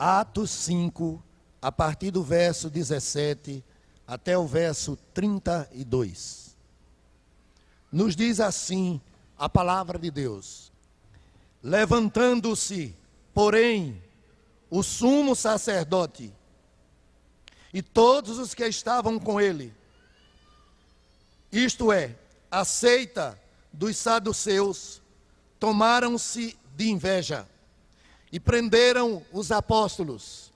Atos 5, a partir do verso 17 até o verso 32. Nos diz assim a palavra de Deus: levantando-se, porém, o sumo sacerdote e todos os que estavam com ele, isto é, a seita dos saduceus, tomaram-se de inveja e prenderam os apóstolos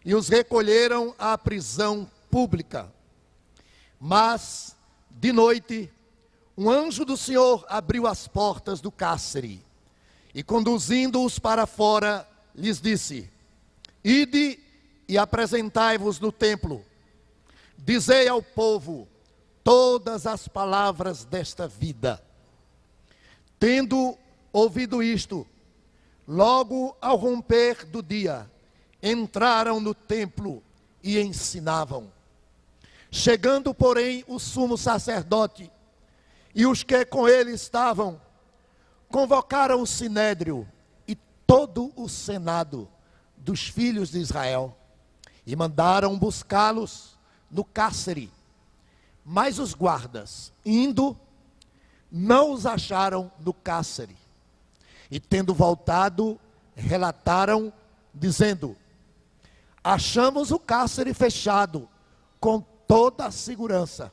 e os recolheram à prisão pública. Mas, de noite, um anjo do Senhor abriu as portas do cárcere e, conduzindo-os para fora, lhes disse: ide e apresentai-vos no templo. Dizei ao povo todas as palavras desta vida. Tendo ouvido isto, logo ao romper do dia, entraram no templo e ensinavam. Chegando, porém, o sumo sacerdote e os que com ele estavam, convocaram o sinédrio e todo o senado dos filhos de Israel e mandaram buscá-los no cárcere. Mas os guardas, indo, não os acharam no cárcere. E tendo voltado, relataram, dizendo: achamos o cárcere fechado, com toda a segurança,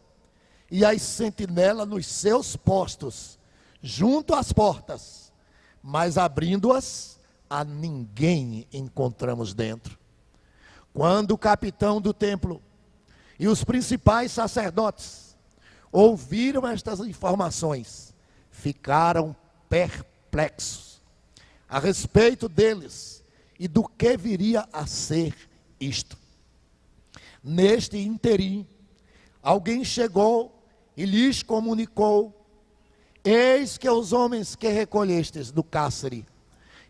e as sentinelas nos seus postos, junto às portas, mas abrindo-as, a ninguém encontramos dentro. Quando o capitão do templo e os principais sacerdotes ouviram estas informações, ficaram perplexos a respeito deles e do que viria a ser isto. Neste interim, alguém chegou e lhes comunicou: eis que os homens que recolhestes do cárcere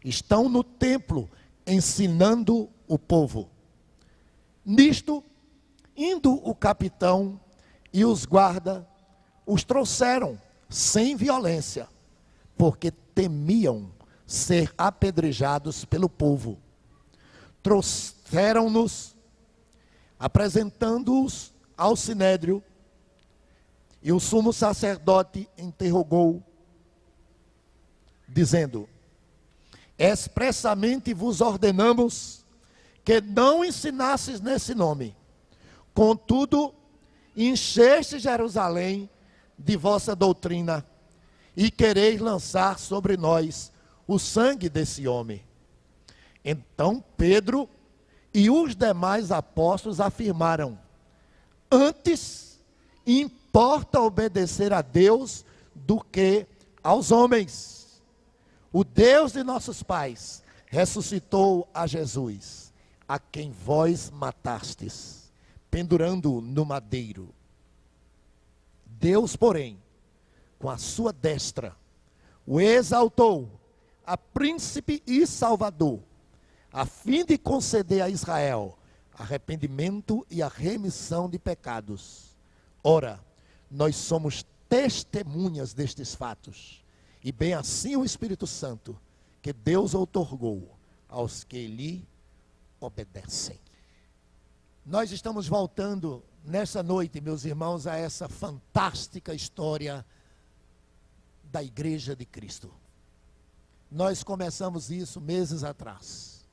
estão no templo ensinando o povo. Nisto, indo o capitão e os guardas, os trouxeram sem violência, porque temiam ser apedrejados pelo povo. Trouxeram-nos, apresentando-os ao sinédrio, e o sumo sacerdote interrogou, dizendo: expressamente vos ordenamos que não ensinasses nesse nome. Contudo, encheste Jerusalém de vossa doutrina e quereis lançar sobre nós o sangue desse homem. Então Pedro e os demais apóstolos afirmaram: antes importa obedecer a Deus do que aos homens. O Deus de nossos pais ressuscitou a Jesus, a quem vós matastes, pendurando-o no madeiro. Deus, porém, com a sua destra, o exaltou a príncipe e salvador, a fim de conceder a Israel arrependimento e a remissão de pecados. Ora, nós somos testemunhas destes fatos, e bem assim o Espírito Santo, que Deus outorgou aos que lhe obedecem. Nós estamos voltando nessa noite, meus irmãos, a essa fantástica história da Igreja de Cristo. Nós começamos isso meses atrás,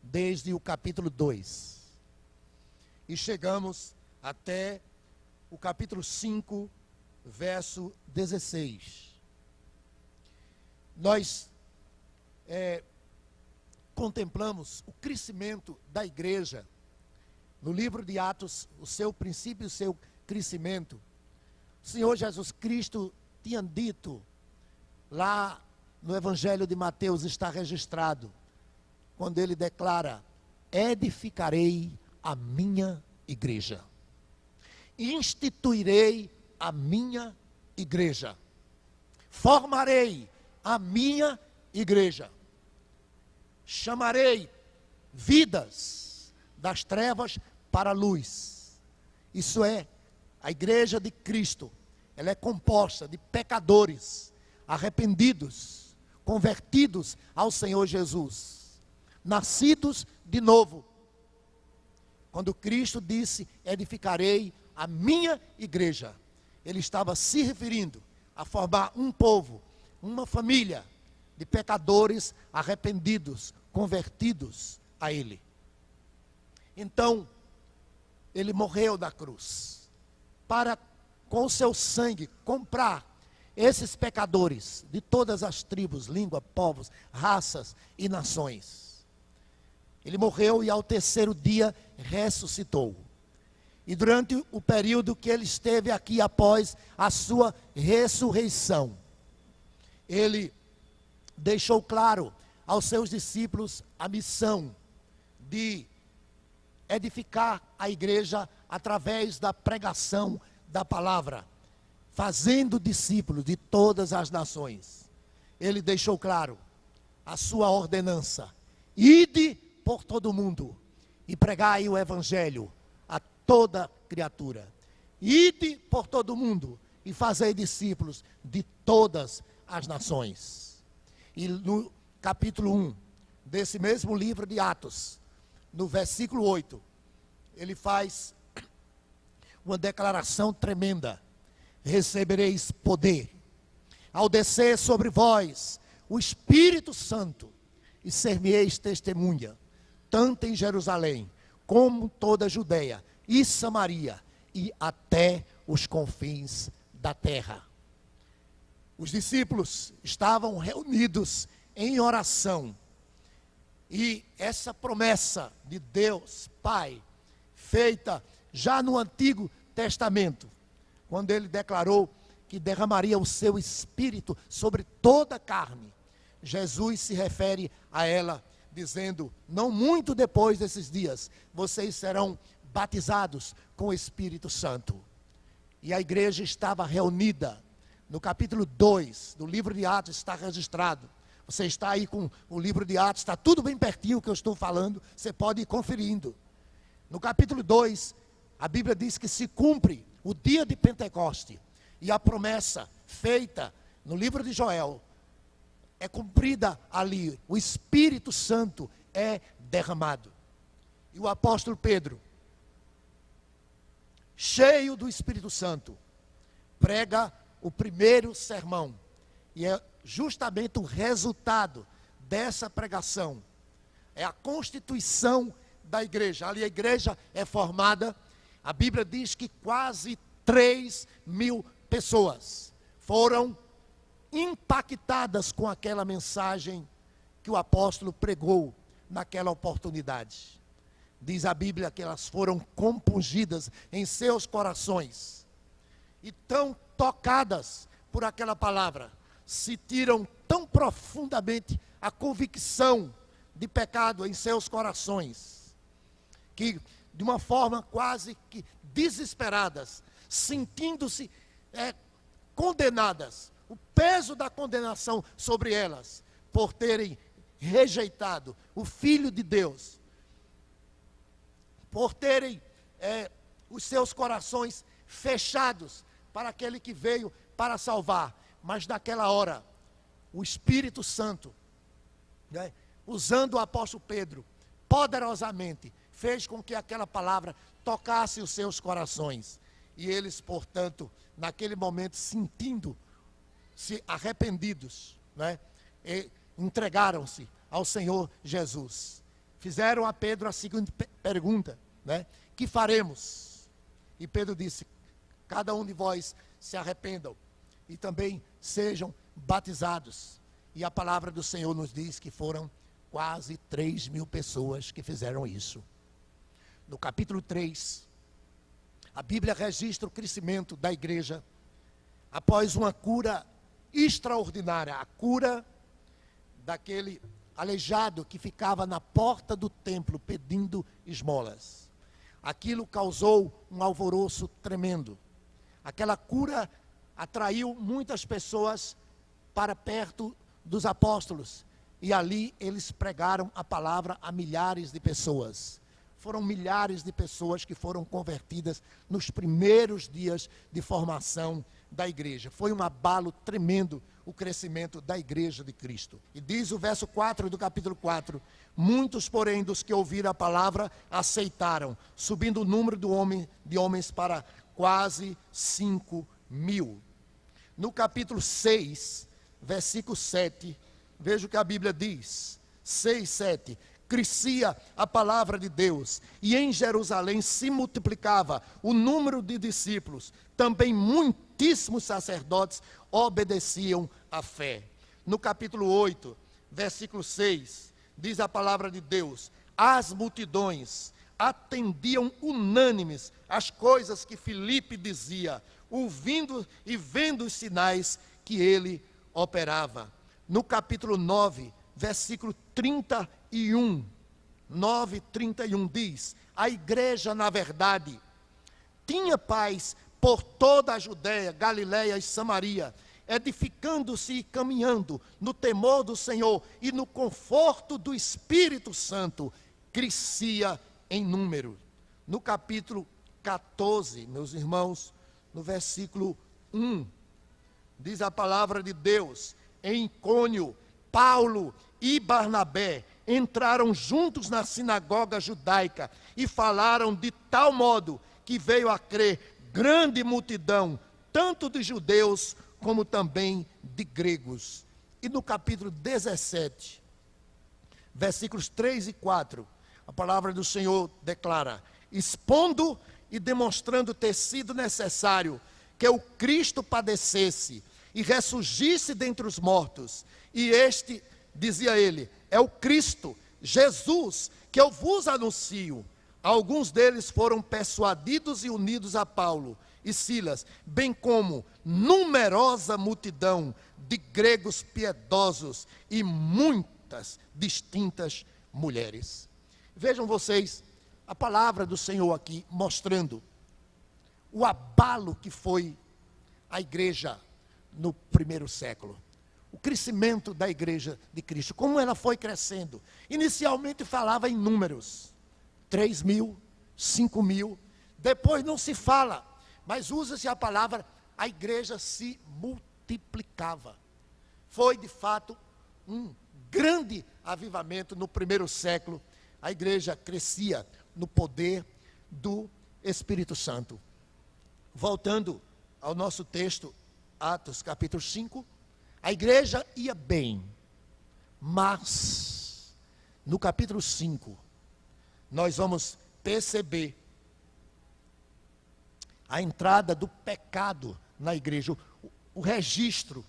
desde o capítulo 2, e chegamos até o capítulo 5, verso 16. Nós contemplamos o crescimento da igreja no livro de Atos, o seu princípio e o seu crescimento. O Senhor Jesus Cristo tinha dito lá no Evangelho de Mateus, está registrado, quando ele declara: edificarei a minha igreja, instituirei a minha igreja, formarei a minha igreja, chamarei vidas das trevas para a luz. Isso é, a igreja de Cristo, ela é composta de pecadores arrependidos, convertidos ao Senhor Jesus. nascidos de novo. Quando Cristo disse, edificarei a minha igreja, ele estava se referindo a formar um povo, uma família de pecadores arrependidos, convertidos a ele. Então, ele morreu na cruz, para com o seu sangue comprar esses pecadores de todas as tribos, línguas, povos, raças e nações. Ele morreu e ao terceiro dia ressuscitou. E durante o período que ele esteve aqui após a sua ressurreição, ele deixou claro aos seus discípulos a missão de edificar a igreja através da pregação da palavra, fazendo discípulos de todas as nações. Ele deixou claro a sua ordenança: ide por todo o mundo e pregai o evangelho a toda criatura. Ide por todo o mundo e fazei discípulos de todas as nações. E no capítulo 1 desse mesmo livro de Atos, no versículo 8, ele faz uma declaração tremenda: recebereis poder ao descer sobre vós o Espírito Santo, e ser-me-eis testemunha, tanto em Jerusalém, como toda a Judeia e Samaria, e até os confins da terra. Os discípulos estavam reunidos em oração, e essa promessa de Deus Pai, feita já no Antigo Testamento, quando ele declarou que derramaria o seu Espírito sobre toda a carne, Jesus se refere a ela, dizendo: não muito depois desses dias, vocês serão batizados com o Espírito Santo. E a igreja estava reunida. No capítulo 2 do livro de Atos está registrado. Você está aí com o livro de Atos, está tudo bem pertinho o que eu estou falando, você pode ir conferindo. No capítulo 2, a Bíblia diz que se cumpre o dia de Pentecoste, e a promessa feita no livro de Joel é cumprida ali. O Espírito Santo é derramado. E o apóstolo Pedro, cheio do Espírito Santo, prega o primeiro sermão. E é justamente o resultado dessa pregação, é a constituição da igreja. Ali a igreja é formada, a Bíblia diz que quase 3.000 pessoas foram impactadas com aquela mensagem que o apóstolo pregou naquela oportunidade. Diz a Bíblia que elas foram compungidas em seus corações, e tão tocadas por aquela palavra, sentiram tão profundamente a convicção de pecado em seus corações, que de uma forma quase que desesperadas, sentindo-se condenadas, o peso da condenação sobre elas, por terem rejeitado o Filho de Deus, por terem os seus corações fechados para aquele que veio para salvar. Mas naquela hora, o Espírito Santo, usando o apóstolo Pedro, poderosamente, fez com que aquela palavra tocasse os seus corações. E eles, portanto, naquele momento, sentindo-se arrependidos, entregaram-se ao Senhor Jesus. Fizeram a Pedro a seguinte pergunta: que faremos? E Pedro disse: cada um de vós se arrependam e também sejam batizados. E a palavra do Senhor nos diz que foram quase 3.000 pessoas que fizeram isso. No capítulo 3, a Bíblia registra o crescimento da igreja após uma cura extraordinária, a cura daquele aleijado que ficava na porta do templo pedindo esmolas. Aquilo causou um alvoroço tremendo. Aquela cura atraiu muitas pessoas para perto dos apóstolos, e ali eles pregaram a palavra a milhares de pessoas. Foram milhares de pessoas que foram convertidas nos primeiros dias de formação da igreja. Foi um abalo tremendo o crescimento da igreja de Cristo. E diz o verso 4 do capítulo 4: muitos, porém, dos que ouviram a palavra, aceitaram, subindo o número de homens para quase 5.000. No capítulo 6, versículo 7, veja o que a Bíblia diz. 6, 7. Crescia a palavra de Deus, e em Jerusalém se multiplicava o número de discípulos. Também muitíssimos sacerdotes obedeciam à fé. No capítulo 8, versículo 6, diz a palavra de Deus: as multidões atendiam unânimes às coisas que Filipe dizia, ouvindo e vendo os sinais que ele operava. No capítulo 9, versículo 31, 9:31 diz: a igreja, na verdade, tinha paz por toda a Judéia, Galiléia e Samaria, edificando-se e caminhando no temor do Senhor e no conforto do Espírito Santo, crescia em número. No capítulo 14, meus irmãos, no versículo 1, diz a palavra de Deus: em Icônio, Paulo e Barnabé entraram juntos na sinagoga judaica e falaram de tal modo que veio a crer grande multidão, tanto de judeus como também de gregos. E no capítulo 17, versículos 3 e 4, a palavra do Senhor declara: expondo e demonstrando ter sido necessário que o Cristo padecesse e ressurgisse dentre os mortos, e este, dizia ele, é o Cristo, Jesus, que eu vos anuncio. Alguns deles foram persuadidos e unidos a Paulo e Silas, bem como numerosa multidão de gregos piedosos e muitas distintas mulheres. Vejam vocês a palavra do Senhor aqui mostrando o abalo que foi a igreja no primeiro século. O crescimento da igreja de Cristo, como ela foi crescendo. Inicialmente falava em números, 3.000, 5.000, depois não se fala, mas usa-se a palavra, a igreja se multiplicava. Foi de fato um grande avivamento no primeiro século. A igreja crescia no poder do Espírito Santo. Voltando ao nosso texto, Atos capítulo 5, a igreja ia bem, mas no capítulo 5, nós vamos perceber a entrada do pecado na igreja, o registro,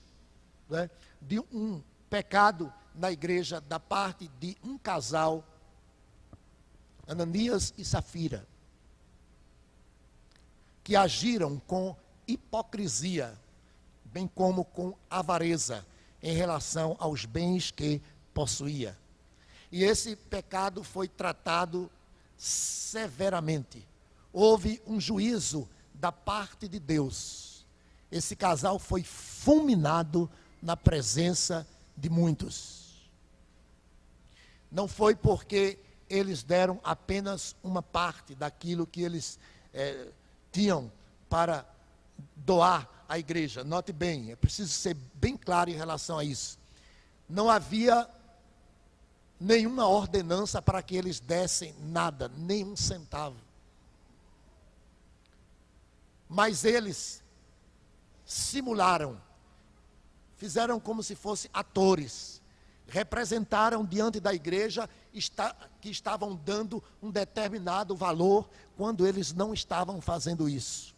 né, de um pecado na igreja da parte de um casal, Ananias e Safira, que agiram com hipocrisia, bem como com avareza, em relação aos bens que possuía. E esse pecado foi tratado severamente. Houve um juízo da parte de Deus. Esse casal foi fulminado na presença de muitos. Não foi porque eles deram apenas uma parte daquilo que eles tinham para doar à igreja. Note bem, é preciso ser bem claro em relação a isso. Não havia nenhuma ordenança para que eles dessem nada, nem um centavo. Mas eles simularam, fizeram como se fossem atores, representaram diante da igreja que estavam dando um determinado valor, quando eles não estavam fazendo isso.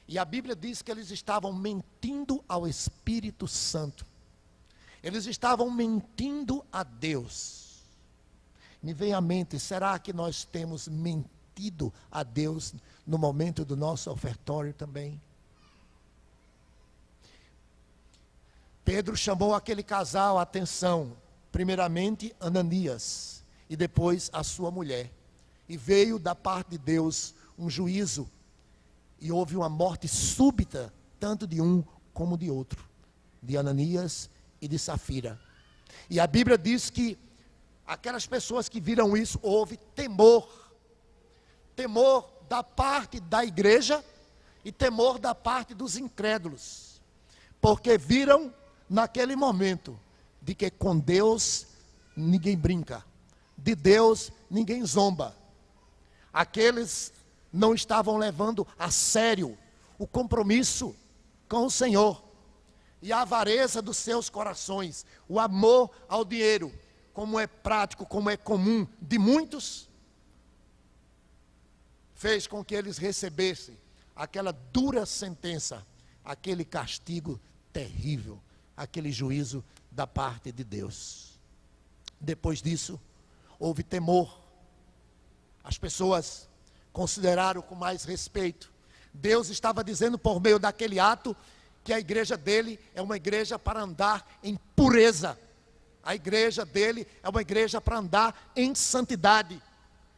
E a Bíblia diz que eles estavam mentindo ao Espírito Santo. Eles estavam mentindo a Deus. Me vem à mente, será que nós temos mentido a Deus no momento do nosso ofertório também? Pedro chamou aquele casal a atenção, primeiramente Ananias, e depois a sua mulher. E veio da parte de Deus um juízo, e houve uma morte súbita, tanto de um como de outro, de Ananias e de Safira. E a Bíblia diz que aquelas pessoas que viram isso, houve temor da parte da igreja e temor da parte dos incrédulos, porque viram naquele momento de que com Deus ninguém brinca, de Deus ninguém zomba. Aqueles não estavam levando a sério o compromisso com o Senhor. E a avareza dos seus corações, o amor ao dinheiro, como é prático, como é comum de muitos, fez com que eles recebessem aquela dura sentença, aquele castigo terrível, aquele juízo da parte de Deus. Depois disso, houve temor. As pessoas consideraram com mais respeito. Deus estava dizendo por meio daquele ato que a igreja dele é uma igreja para andar em pureza. A igreja dele é uma igreja para andar em santidade.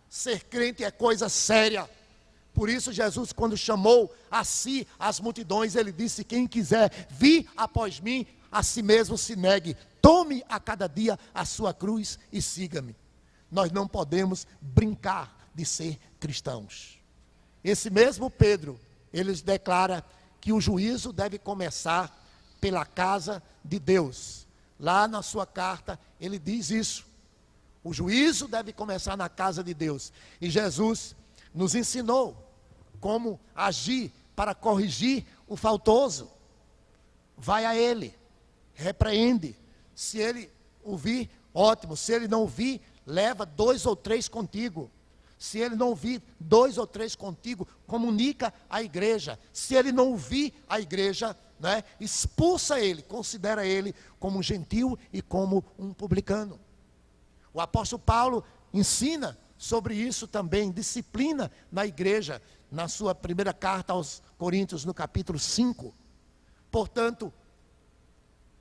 Ser crente é coisa séria. Por isso Jesus, quando chamou a si as multidões, ele disse: quem quiser vir após mim, a si mesmo se negue. Tome a cada dia a sua cruz e siga-me. Nós não podemos brincar de ser cristãos. Esse mesmo Pedro, ele declara que o juízo deve começar pela casa de Deus. Lá na sua carta, ele diz isso. O juízo deve começar na casa de Deus. E Jesus nos ensinou como agir para corrigir o faltoso. Vai a ele, repreende. Se ele ouvir, ótimo. Se ele não ouvir, leva 2 ou 3 contigo. Se ele não ouvir 2 ou 3 contigo, comunica à igreja. Se ele não ouvir a igreja, né, expulsa ele, considera ele como um gentil e como um publicano. O apóstolo Paulo ensina sobre isso também, disciplina na igreja, na sua primeira carta aos Coríntios, no capítulo 5. Portanto,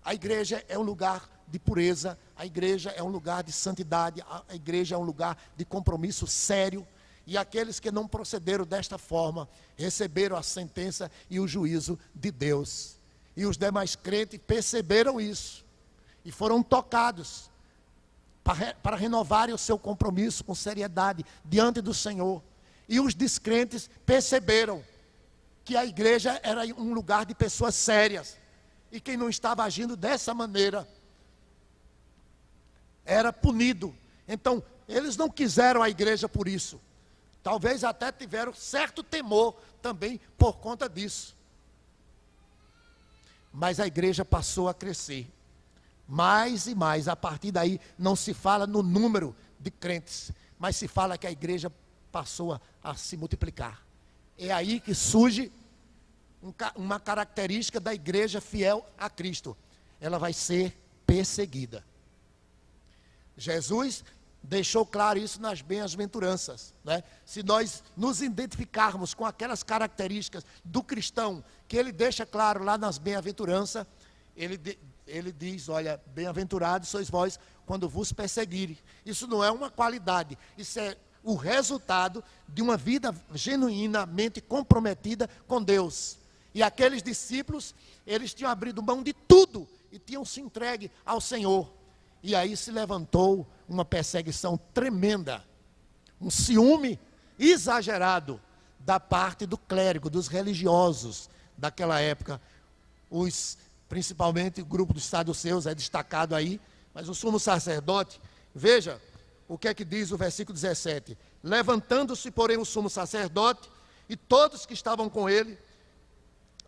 a igreja é um lugar de pureza, a igreja é um lugar de santidade, a igreja é um lugar de compromisso sério, e aqueles que não procederam desta forma, receberam a sentença e o juízo de Deus. E os demais crentes perceberam isso, e foram tocados, para renovarem o seu compromisso com seriedade, diante do Senhor. E os descrentes perceberam que a igreja era um lugar de pessoas sérias, e quem não estava agindo dessa maneira, era punido. Então, eles não quiseram a igreja por isso. Talvez até tiveram certo temor também por conta disso. Mas a igreja passou a crescer. Mais e mais. A partir daí, não se fala no número de crentes, mas se fala que a igreja passou a se multiplicar. É aí que surge uma característica da igreja fiel a Cristo. Ela vai ser perseguida. Jesus deixou claro isso nas bem-aventuranças, né? Se nós nos identificarmos com aquelas características do cristão, que ele deixa claro lá nas bem-aventuranças, ele diz: olha, bem-aventurados sois vós quando vos perseguirem. Isso não é uma qualidade, isso é o resultado de uma vida genuinamente comprometida com Deus. E aqueles discípulos, eles tinham abrido mão de tudo e tinham se entregue ao Senhor. E aí se levantou uma perseguição tremenda, um ciúme exagerado da parte do clérigo, dos religiosos daquela época. Principalmente o grupo dos saduceus é destacado aí, mas o sumo sacerdote, veja o que é que diz o versículo 17. Levantando-se, porém, o sumo sacerdote e todos que estavam com ele,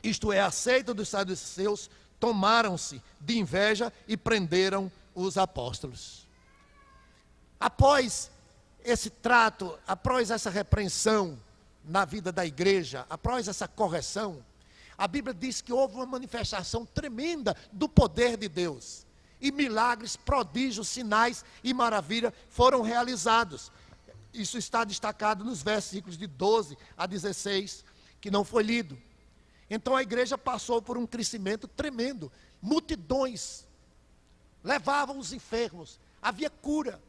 isto é, a seita dos saduceus, tomaram-se de inveja e prenderam os apóstolos. Após esse trato, após essa repreensão na vida da igreja, após essa correção, a Bíblia diz que houve uma manifestação tremenda do poder de Deus. E milagres, prodígios, sinais e maravilha foram realizados. Isso está destacado nos versículos de 12 a 16, que não foi lido. Então a igreja passou por um crescimento tremendo. Multidões levavam os enfermos, havia cura.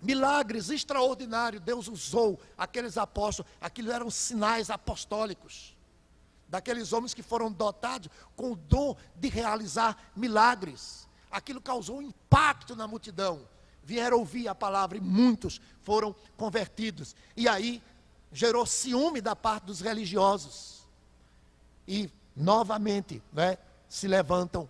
Milagres extraordinários, Deus usou aqueles apóstolos, aquilo eram sinais apostólicos, daqueles homens que foram dotados com o dom de realizar milagres. Aquilo causou um impacto na multidão, vieram ouvir a palavra e muitos foram convertidos. E aí gerou ciúme da parte dos religiosos. E novamente, né, se levantam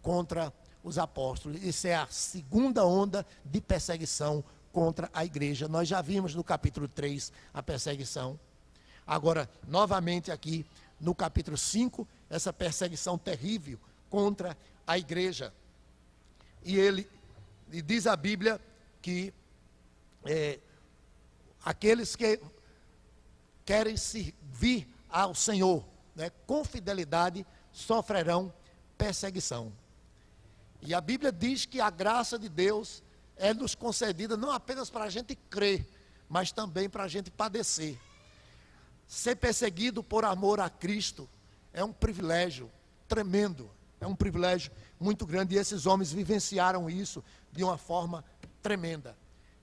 contra os apóstolos. Isso é a segunda onda de perseguição contra a igreja. Nós já vimos no capítulo 3 a perseguição. Agora, novamente aqui no capítulo 5, essa perseguição terrível contra a igreja. E diz a Bíblia que aqueles que querem servir ao Senhor, né, com fidelidade, sofrerão perseguição. E a Bíblia diz que a graça de Deus é nos concedida não apenas para a gente crer, mas também para a gente padecer. Ser perseguido por amor a Cristo é um privilégio tremendo, é um privilégio muito grande, e esses homens vivenciaram isso de uma forma tremenda.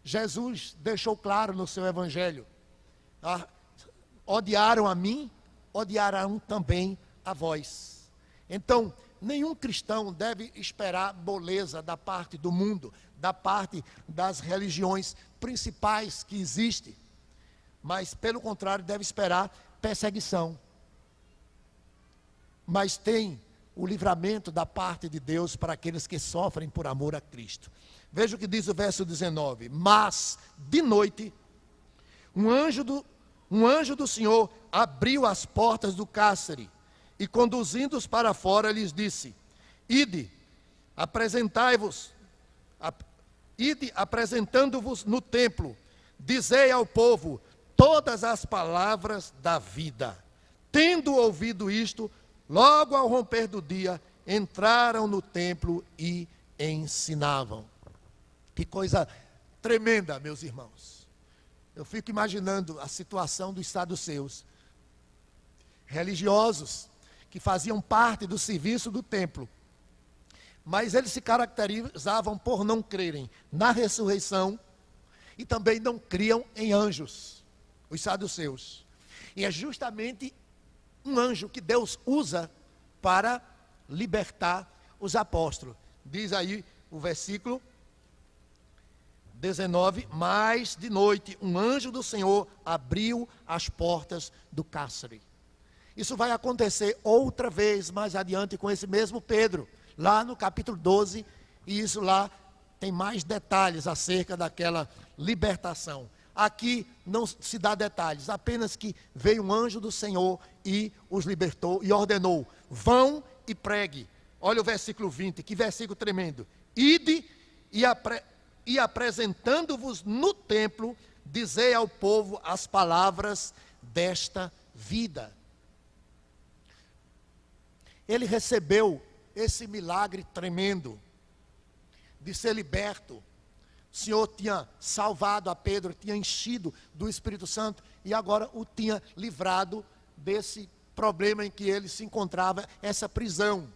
Jesus deixou claro no seu evangelho: odiaram a mim, odiarão também a vós. Então, nenhum cristão deve esperar moleza da parte do mundo, da parte das religiões principais que existem, mas, pelo contrário, deve esperar perseguição. Mas tem o livramento da parte de Deus para aqueles que sofrem por amor a Cristo. Veja o que diz o verso 19: mas, de noite, um anjo do Senhor abriu as portas do cárcere, e conduzindo-os para fora, lhes disse: ide, apresentando-vos no templo, dizei ao povo todas as palavras da vida. Tendo ouvido isto, logo ao romper do dia, entraram no templo e ensinavam. Que coisa tremenda, meus irmãos. Eu fico imaginando a situação dos saduceus, religiosos, que faziam parte do serviço do templo, mas eles se caracterizavam por não crerem na ressurreição e também não criam em anjos, os saduceus. E é justamente um anjo que Deus usa para libertar os apóstolos. Diz aí o versículo 19: mas de noite um anjo do Senhor abriu as portas do cárcere. Isso vai acontecer outra vez mais adiante com esse mesmo Pedro, lá no capítulo 12, e isso lá tem mais detalhes acerca daquela libertação. Aqui não se dá detalhes, apenas que veio um anjo do Senhor e os libertou e ordenou: vão e pregue. Olha o versículo 20, que versículo tremendo. Ide e apresentando-vos no templo, dizei ao povo as palavras desta vida. Ele recebeu esse milagre tremendo de ser liberto. O Senhor tinha salvado a Pedro, tinha enchido do Espírito Santo e agora o tinha livrado desse problema em que ele se encontrava, essa prisão.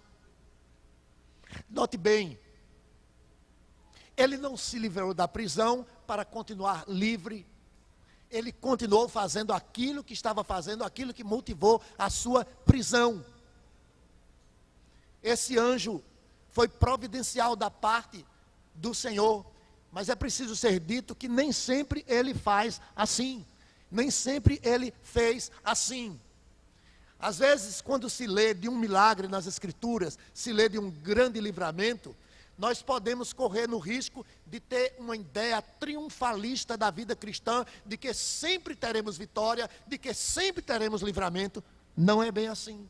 Note bem, ele não se livrou da prisão para continuar livre. Ele continuou fazendo aquilo que estava fazendo, aquilo que motivou a sua prisão. Esse anjo foi providencial da parte do Senhor, mas é preciso ser dito que nem sempre ele faz assim, nem sempre ele fez assim. Às vezes, quando se lê de um milagre nas Escrituras, se lê de um grande livramento, nós podemos correr no risco de ter uma ideia triunfalista da vida cristã, de que sempre teremos vitória, de que sempre teremos livramento. Não é bem assim.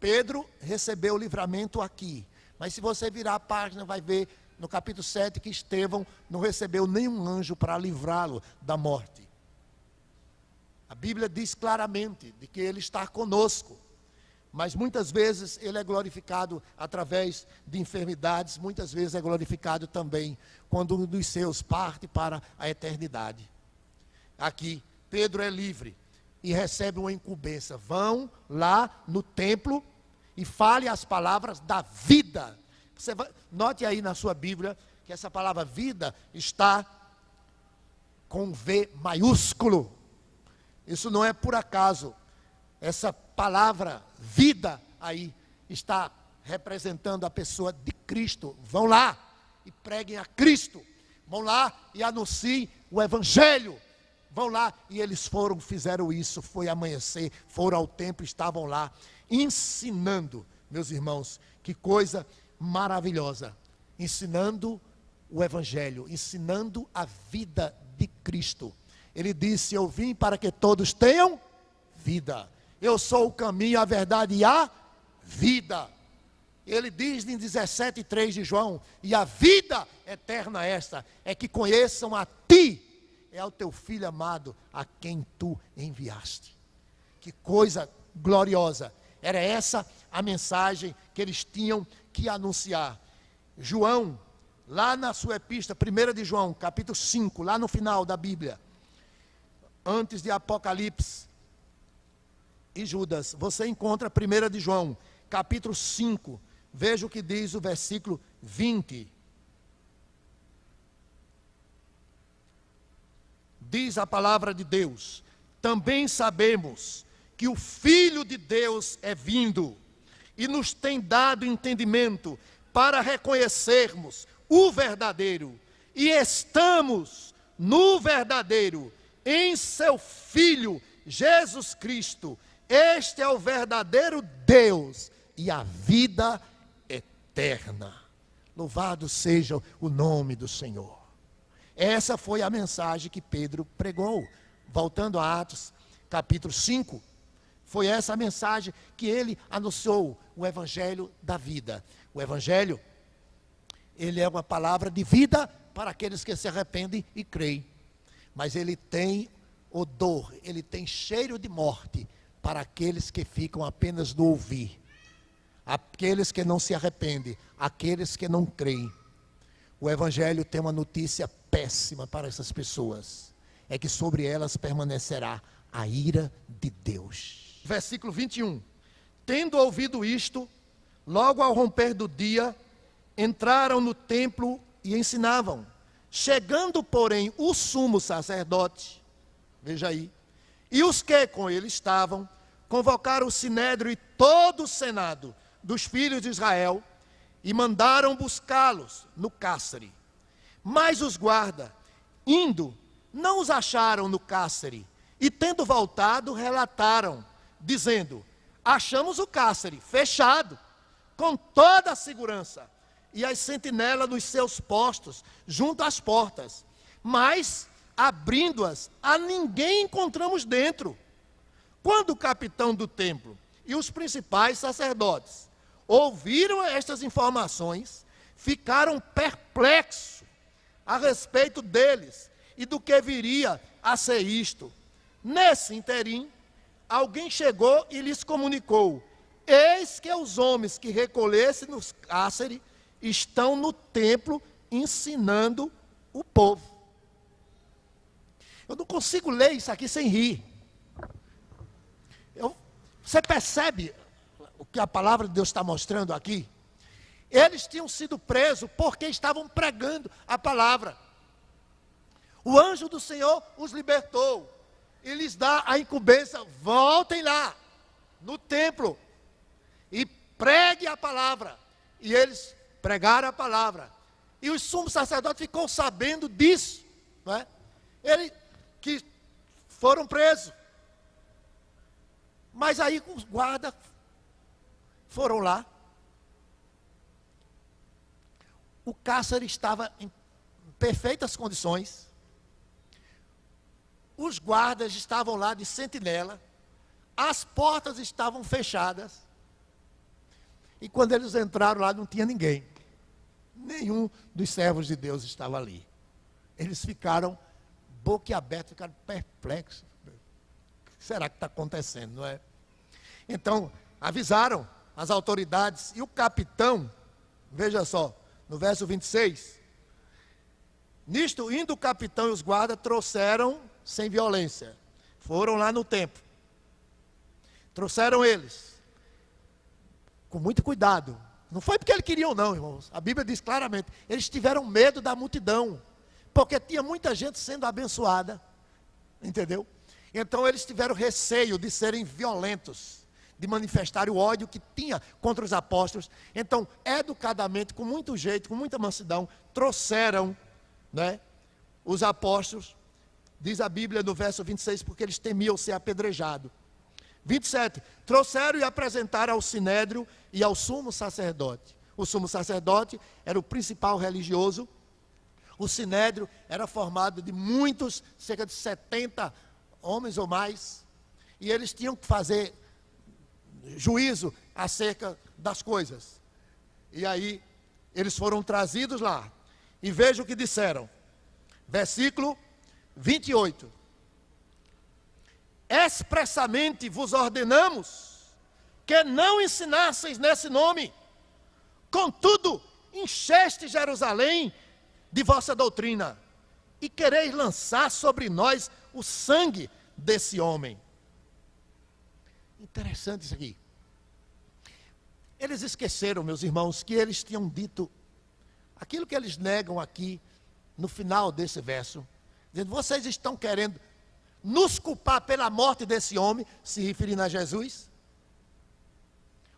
Pedro recebeu o livramento aqui, mas se você virar a página, vai ver no capítulo 7 que Estevão não recebeu nenhum anjo para livrá-lo da morte. A Bíblia diz claramente de que ele está conosco, mas muitas vezes ele é glorificado através de enfermidades, muitas vezes é glorificado também quando um dos seus parte para a eternidade. Aqui, Pedro é livre e recebe uma incumbência: vão lá no templo e fale as palavras da vida. Note aí na sua Bíblia que essa palavra vida está com V maiúsculo. Isso não é por acaso. Essa palavra vida aí está representando a pessoa de Cristo. Vão lá e preguem a Cristo. Vão lá e anunciem o Evangelho. Vão lá, e eles fizeram isso, foi amanhecer, foram ao templo, estavam lá, ensinando meus irmãos, que coisa maravilhosa, ensinando o Evangelho, ensinando a vida de Cristo. Ele disse: eu vim para que todos tenham vida. Eu sou o caminho, a verdade e a vida. Ele diz em 17:3 de João: e a vida eterna esta, é que conheçam a ti, é ao teu Filho amado, a quem tu enviaste. Que coisa gloriosa. Era essa a mensagem que eles tinham que anunciar. João, lá na sua epístola, 1 de João, capítulo 5, lá no final da Bíblia, antes de Apocalipse e Judas, você encontra 1 de João, capítulo 5, veja o que diz o versículo 20. Diz a palavra de Deus: também sabemos que o Filho de Deus é vindo e nos tem dado entendimento para reconhecermos o verdadeiro, e estamos no verdadeiro, em seu Filho Jesus Cristo. Este é o verdadeiro Deus e a vida eterna. Louvado seja o nome do Senhor. Essa foi a mensagem que Pedro pregou. Voltando a Atos, capítulo 5, foi essa a mensagem que ele anunciou, o Evangelho da vida. O Evangelho, ele é uma palavra de vida para aqueles que se arrependem e creem. Mas ele tem odor, ele tem cheiro de morte para aqueles que ficam apenas no ouvir. Aqueles que não se arrependem, aqueles que não creem. O Evangelho tem uma notícia péssima para essas pessoas. É que sobre elas permanecerá a ira de Deus. Versículo 21. Tendo ouvido isto, logo ao romper do dia, entraram no templo e ensinavam. Chegando, porém, o sumo sacerdote, veja aí, e os que com ele estavam, convocaram o sinédrio e todo o senado dos filhos de Israel, e mandaram buscá-los no cárcere. Mas os guardas, indo, não os acharam no cárcere, e tendo voltado, relataram, dizendo: achamos o cárcere fechado, com toda a segurança, e as sentinelas nos seus postos, junto às portas, mas, abrindo-as, a ninguém encontramos dentro. Quando o capitão do templo e os principais sacerdotes ouviram estas informações, ficaram perplexos a respeito deles e do que viria a ser isto. Nesse interim, alguém chegou e lhes comunicou: eis que os homens que recolhessem no cárcere estão no templo ensinando o povo. Eu não consigo ler isso aqui sem rir. Você percebe o que a palavra de Deus está mostrando aqui? Eles tinham sido presos porque estavam pregando a palavra. O anjo do Senhor os libertou e lhes dá a incumbência: voltem lá no templo e pregue a palavra. E eles pregaram a palavra. E o sumo sacerdote ficou sabendo disso, não é? Ele que foram presos. Mas aí os guardas foram lá. O cárcere estava em perfeitas condições. Os guardas estavam lá de sentinela. As portas estavam fechadas. E quando eles entraram lá, não tinha ninguém. Nenhum dos servos de Deus estava ali. Eles ficaram boquiabertos, ficaram perplexos. O que será que está acontecendo, não é? Então, avisaram as autoridades e o capitão, veja só, no verso 26. Nisto, indo o capitão e os guardas, trouxeram sem violência. Foram lá no templo. Trouxeram eles. Com muito cuidado. Não foi porque eles queriam não, irmãos. A Bíblia diz claramente, eles tiveram medo da multidão. Porque tinha muita gente sendo abençoada. Entendeu? Então eles tiveram receio de serem violentos, de manifestar o ódio que tinha contra os apóstolos. Então, educadamente, com muito jeito, com muita mansidão, trouxeram, né, os apóstolos. Diz a Bíblia no verso 26, porque eles temiam ser apedrejados. 27. Trouxeram e apresentaram ao sinédrio e ao sumo sacerdote. O sumo sacerdote era o principal religioso. O sinédrio era formado de muitos, cerca de 70 homens ou mais. E eles tinham que fazer juízo acerca das coisas. E aí, eles foram trazidos lá. E veja o que disseram. Versículo 28. Expressamente vos ordenamos que não ensinasseis nesse nome. Contudo, encheste Jerusalém de vossa doutrina e quereis lançar sobre nós o sangue desse homem. Interessante isso aqui. Eles esqueceram, meus irmãos, que eles tinham dito aquilo que eles negam aqui no final desse verso, dizendo: vocês estão querendo nos culpar pela morte desse homem, se referindo a Jesus?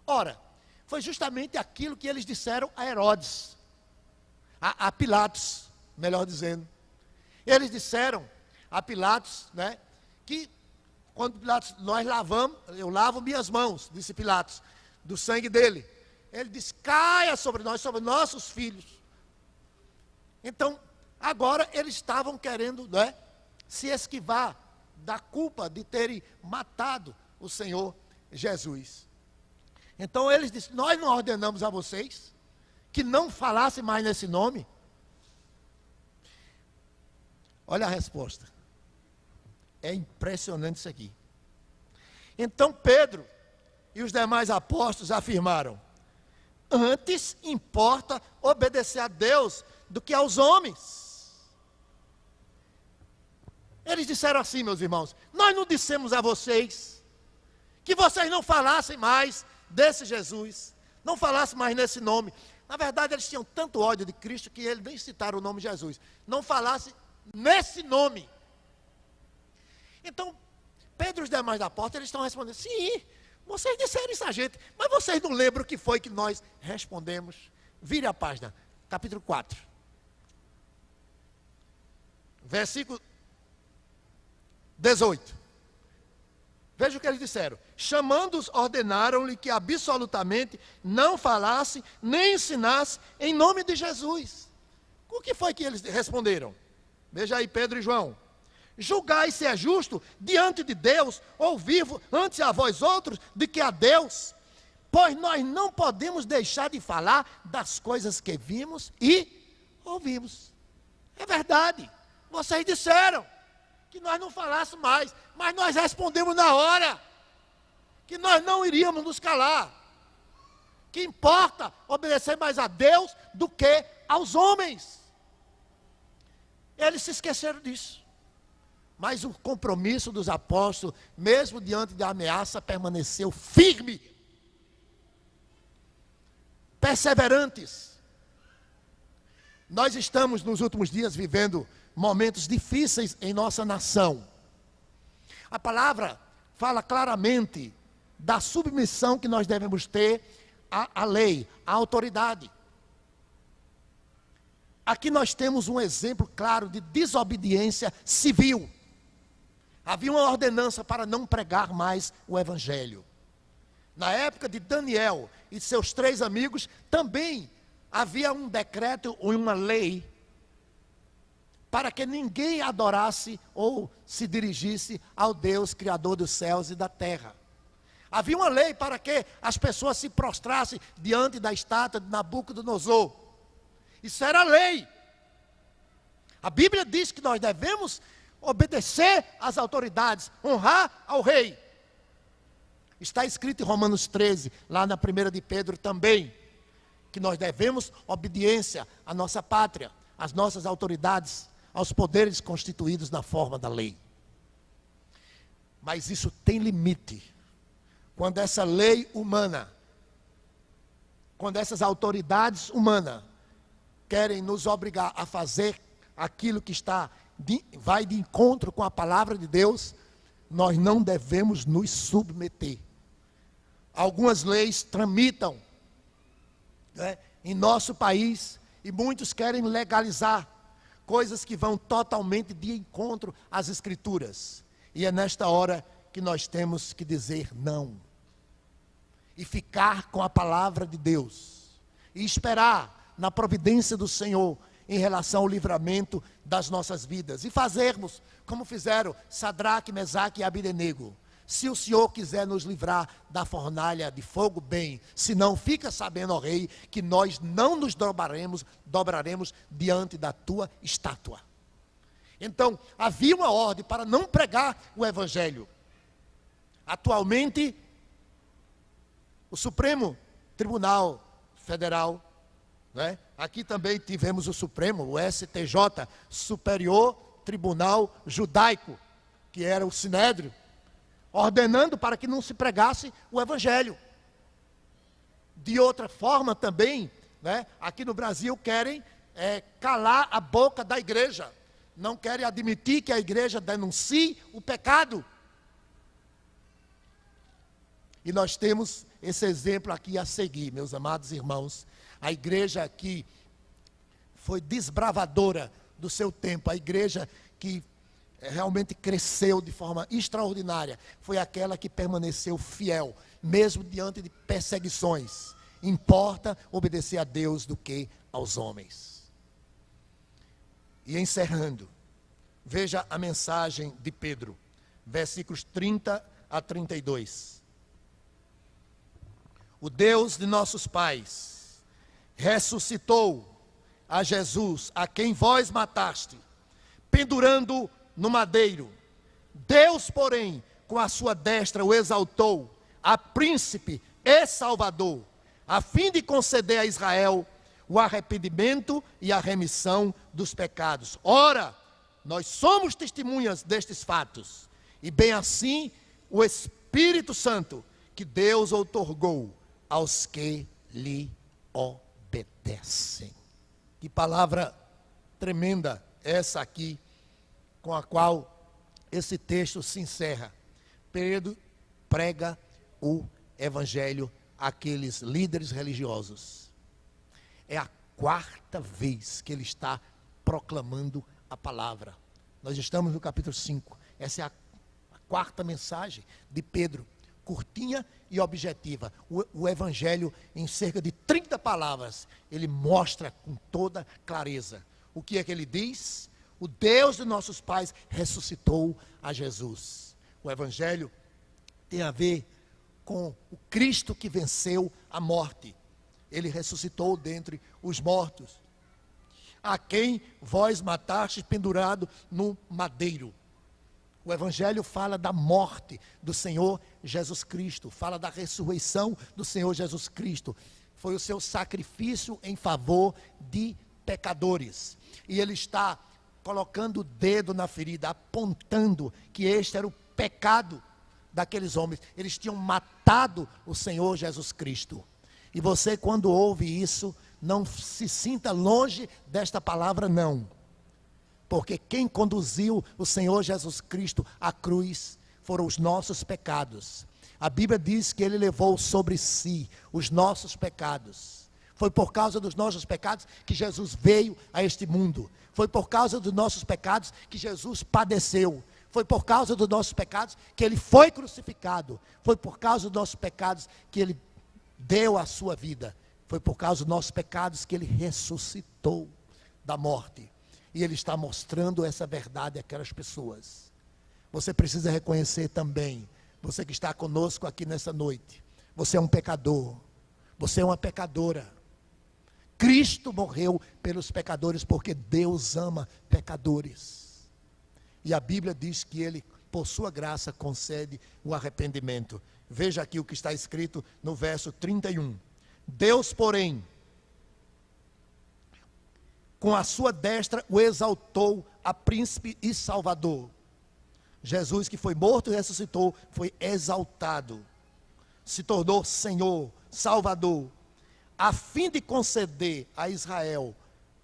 Ora, foi justamente aquilo que eles disseram a Herodes, a Pilatos, melhor dizendo. Eles disseram a Pilatos, né, que quando Pilatos, eu lavo minhas mãos, disse Pilatos, do sangue dele. Ele disse: caia sobre nós, sobre nossos filhos. Então, agora eles estavam querendo, né, se esquivar da culpa de terem matado o Senhor Jesus. Então eles disseram: nós não ordenamos a vocês que não falassem mais nesse nome? Olha a resposta. É impressionante isso aqui. Então Pedro e os demais apóstolos afirmaram: antes importa obedecer a Deus do que aos homens. Eles disseram assim, meus irmãos: nós não dissemos a vocês que vocês não falassem mais desse Jesus, não falassem mais nesse nome. Na verdade, eles tinham tanto ódio de Cristo que eles nem citaram o nome Jesus. Não falassem nesse nome. Então, Pedro e os demais da porta, eles estão respondendo: sim, vocês disseram isso a gente, mas vocês não lembram o que foi que nós respondemos? Vire a página, capítulo 4. Versículo 18. Veja o que eles disseram: chamando-os, ordenaram-lhe que absolutamente não falasse, nem ensinasse em nome de Jesus. O que foi que eles responderam? Veja aí Pedro e João: julgai se é justo diante de Deus ouvir antes a vós outros de que a Deus, pois nós não podemos deixar de falar das coisas que vimos e ouvimos. É verdade, vocês disseram que nós não falássemos mais, mas nós respondemos na hora que nós não iríamos nos calar, que importa obedecer mais a Deus do que aos homens. Eles se esqueceram disso, mas o compromisso dos apóstolos, mesmo diante da ameaça, permaneceu firme, perseverantes. Nós estamos nos últimos dias vivendo momentos difíceis em nossa nação. A palavra fala claramente da submissão que nós devemos ter à lei, à autoridade. Aqui nós temos um exemplo claro de desobediência civil. Havia uma ordenança para não pregar mais o evangelho. Na época de Daniel e seus 3 amigos, também havia um decreto ou uma lei para que ninguém adorasse ou se dirigisse ao Deus Criador dos céus e da terra. Havia uma lei para que as pessoas se prostrassem diante da estátua de Nabucodonosor. Isso era lei. A Bíblia diz que nós devemos obedecer às autoridades, honrar ao rei. Está escrito em Romanos 13, lá na 1 de Pedro também, que nós devemos obediência à nossa pátria, às nossas autoridades, aos poderes constituídos na forma da lei. Mas isso tem limite. Quando essa lei humana, quando essas autoridades humanas querem nos obrigar a fazer aquilo que vai de encontro com a palavra de Deus, nós não devemos nos submeter. Algumas leis tramitam, né, em nosso país, e muitos querem legalizar coisas que vão totalmente de encontro às Escrituras. E é nesta hora que nós temos que dizer não. E ficar com a palavra de Deus. E esperar na providência do Senhor em relação ao livramento das nossas vidas. E fazermos como fizeram Sadraque, Mesaque e Abdenego. Se o Senhor quiser nos livrar da fornalha de fogo, bem. Se não, fica sabendo, ó rei, que nós não nos dobraremos diante da tua estátua. Então, havia uma ordem para não pregar o evangelho. Atualmente, o Supremo Tribunal Federal, né? Aqui também tivemos o Supremo, o STJ, Superior Tribunal Judaico, que era o Sinédrio, ordenando para que não se pregasse o evangelho. De outra forma também, né, aqui no Brasil querem calar a boca da igreja. Não querem admitir que a igreja denuncie o pecado. E nós temos esse exemplo aqui a seguir, meus amados irmãos. A igreja que foi desbravadora do seu tempo, a igreja que realmente cresceu de forma extraordinária, foi aquela que permaneceu fiel, mesmo diante de perseguições. Importa obedecer a Deus do que aos homens. E encerrando, veja a mensagem de Pedro, versículos 30 a 32. O Deus de nossos pais ressuscitou a Jesus, a quem vós mataste, pendurando no madeiro. Deus, porém, com a sua destra o exaltou a príncipe e salvador, a fim de conceder a Israel o arrependimento e a remissão dos pecados. Ora, nós somos testemunhas destes fatos, e bem assim o Espírito Santo que Deus outorgou aos que lhe obedecem. Que palavra tremenda essa aqui, com a qual esse texto se encerra. Pedro prega o evangelho àqueles líderes religiosos. É a quarta vez que ele está proclamando a palavra. Nós estamos no capítulo 5. Essa é a quarta mensagem de Pedro. Curtinha e objetiva. O evangelho, em cerca de 30 palavras, ele mostra com toda clareza. O que é que ele diz? O Deus de nossos pais ressuscitou a Jesus. O evangelho tem a ver com o Cristo que venceu a morte. Ele ressuscitou dentre os mortos, a quem vós matastes pendurado no madeiro. O evangelho fala da morte do Senhor Jesus Cristo, fala da ressurreição do Senhor Jesus Cristo. Foi o seu sacrifício em favor de pecadores. E ele está colocando o dedo na ferida, apontando que este era o pecado daqueles homens. Eles tinham matado o Senhor Jesus Cristo. E você, quando ouve isso, não se sinta longe desta palavra, não. Porque quem conduziu o Senhor Jesus Cristo à cruz foram os nossos pecados. A Bíblia diz que ele levou sobre si os nossos pecados. Foi por causa dos nossos pecados que Jesus veio a este mundo. Foi por causa dos nossos pecados que Jesus padeceu. Foi por causa dos nossos pecados que ele foi crucificado. Foi por causa dos nossos pecados que ele deu a sua vida. Foi por causa dos nossos pecados que ele ressuscitou da morte. E ele está mostrando essa verdade àquelas pessoas. Você precisa reconhecer também, você que está conosco aqui nessa noite, você é um pecador, você é uma pecadora. Cristo morreu pelos pecadores, porque Deus ama pecadores. E a Bíblia diz que ele, por sua graça, concede o arrependimento. Veja aqui o que está escrito no verso 31. Deus, porém, com a sua destra o exaltou a príncipe e salvador. Jesus, que foi morto e ressuscitou, foi exaltado. Se tornou Senhor, Salvador, a fim de conceder a Israel,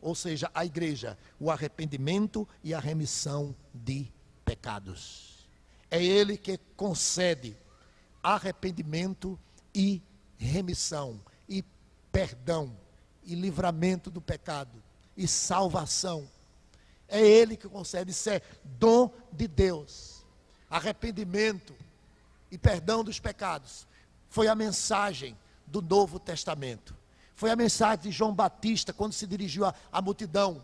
ou seja, a igreja, o arrependimento e a remissão de pecados. É Ele que concede arrependimento e remissão, e perdão, e livramento do pecado, e salvação. É Ele que concede, isso é dom de Deus. Arrependimento e perdão dos pecados foi a mensagem do Novo Testamento. Foi a mensagem de João Batista quando se dirigiu à multidão.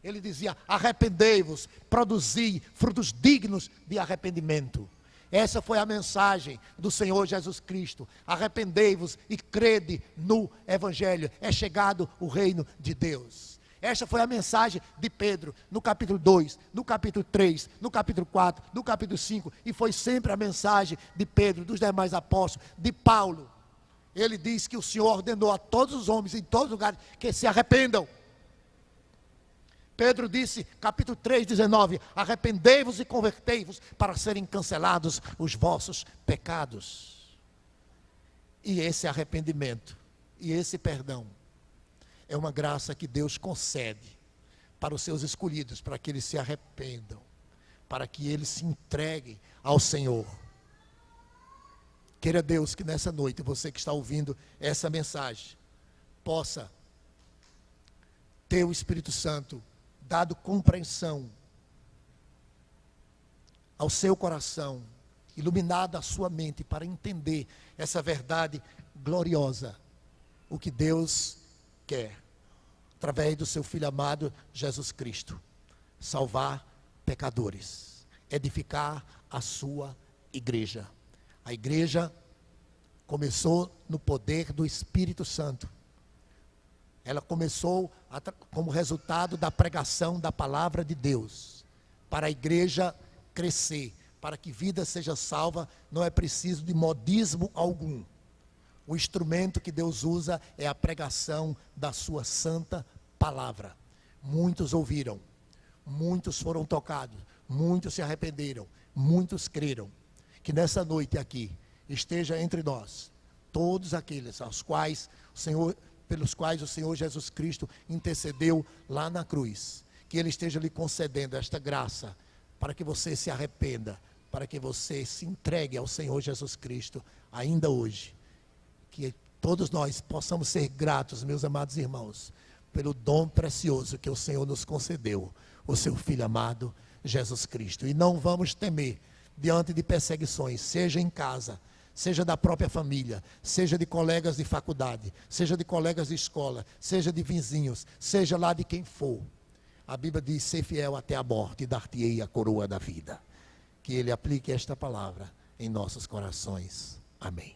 Ele dizia: arrependei-vos, produzi frutos dignos de arrependimento. Essa foi a mensagem do Senhor Jesus Cristo. Arrependei-vos e crede no Evangelho. É chegado o reino de Deus. Esta foi a mensagem de Pedro, no capítulo 2, no capítulo 3, no capítulo 4, no capítulo 5. E foi sempre a mensagem de Pedro, dos demais apóstolos, de Paulo. Ele diz que o Senhor ordenou a todos os homens, em todos os lugares, que se arrependam. Pedro disse, capítulo 3, 19, arrependei-vos e convertei-vos para serem cancelados os vossos pecados. E esse arrependimento, e esse perdão, é uma graça que Deus concede para os seus escolhidos, para que eles se arrependam, para que eles se entreguem ao Senhor. Queira Deus que nessa noite, você que está ouvindo essa mensagem, possa ter o Espírito Santo dado compreensão ao seu coração, iluminado a sua mente para entender essa verdade gloriosa, o que Deus quer, através do seu Filho amado Jesus Cristo, salvar pecadores, edificar a sua igreja. A igreja começou no poder do Espírito Santo. Ela começou como resultado da pregação da palavra de Deus. Para a igreja crescer, para que vida seja salva, não é preciso de modismo algum. O instrumento que Deus usa é a pregação da sua santa palavra. Muitos ouviram, muitos foram tocados, muitos se arrependeram, muitos creram. Que nessa noite aqui esteja entre nós todos aqueles pelos quais o Senhor Jesus Cristo intercedeu lá na cruz. Que Ele esteja lhe concedendo esta graça para que você se arrependa, para que você se entregue ao Senhor Jesus Cristo ainda hoje. Que todos nós possamos ser gratos, meus amados irmãos, pelo dom precioso que o Senhor nos concedeu, o seu Filho amado Jesus Cristo. E não vamos temer diante de perseguições, seja em casa, seja da própria família, seja de colegas de faculdade, seja de colegas de escola, seja de vizinhos, seja lá de quem for. A Bíblia diz: ser fiel até a morte e dar-te-ei a coroa da vida. Que Ele aplique esta palavra em nossos corações. Amém.